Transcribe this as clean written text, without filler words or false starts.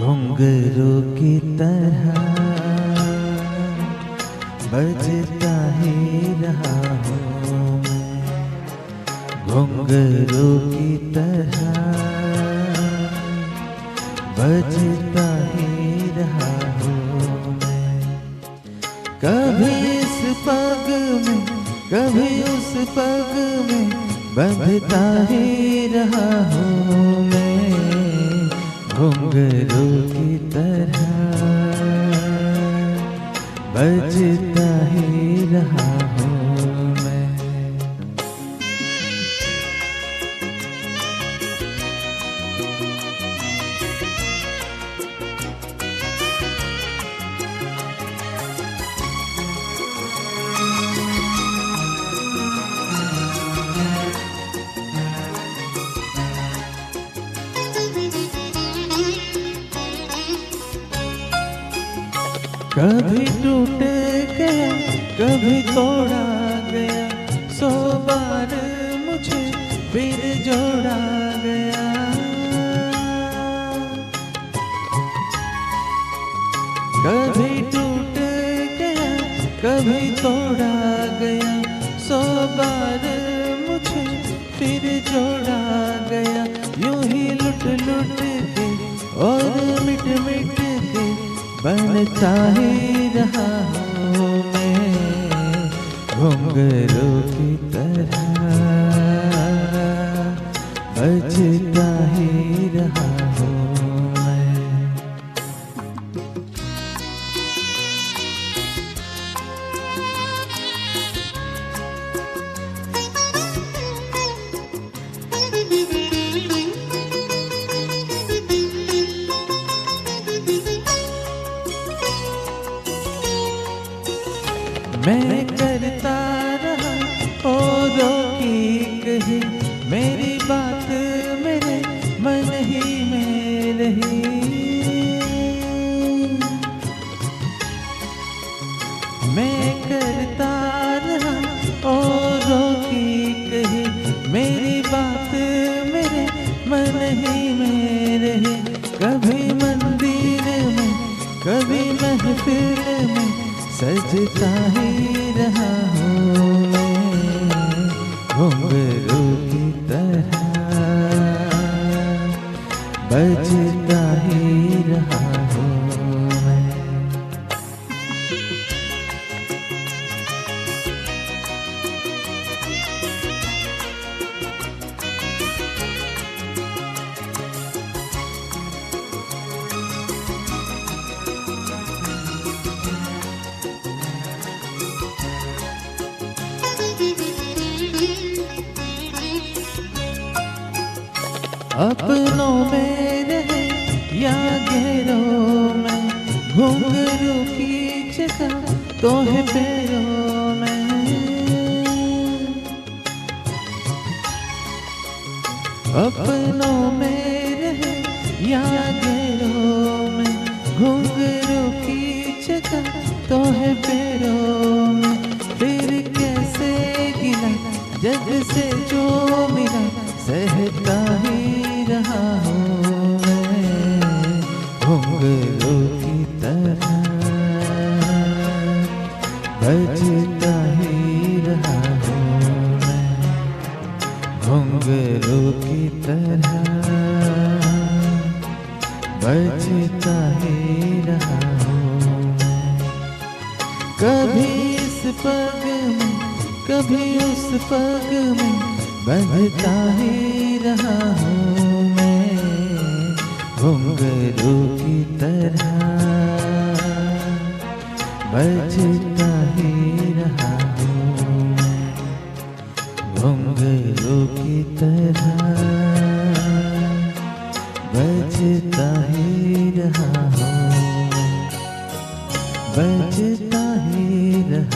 घुंघरू की तरह बजता ही रहा हूँ मैं, घुंघरू की तरह बजता ही रहा हूँ मैं। कभी इस पग में कभी उस पग में बंधता ही रहा हूँ मैं, घुंघरू की तरह बजता ही रहा हूँ मैं। कभी टूट गया कभी तोड़ा गया, 100 बार मुझे फिर जोड़ा गया। कभी टूट गया कभी तोड़ा गया, 100 बार मुझे फिर जोड़ा गया। यूं ही लुट लुट के और मिट मिट के बनता ही रहा हूँ मैं, घुंघरू की तरह बजता ही रहा हूँ मैं। मैं करता रहा औरों की कही, मेरी बात मेरे मन ही में रही। मैं करता रहा औरों की कही, मेरी बात मेरे मन ही में रही। कभी मंदिर में कभी महफिल में सजता ही रहा हूँ मैं, घुंघरू की तरह बजता ही रहा हूँ मैं। अपनों में रहे या गैरों में, घुंघरू की जगह तो है पैरों में। अपनों में रहे या गैरों में, घुंघरू की जगह तो है पैरों में। फिर कैसे गिला जग से जो मिला, सहता ही रहा हूँ मैं, घुंघरू की तरह बजता ही रहा हूँ मैं, घुंघरू की तरह बजता ही रहा हूँ मैं। कभी इस पग में कभी उस पग में बंधता ही रहा हूँ मैं, घुंघरू की तरह बजता ही रहा हूँ मैं, घुंघरू की तरह बजता ही रहा हूँ मैं, बजता ही रहा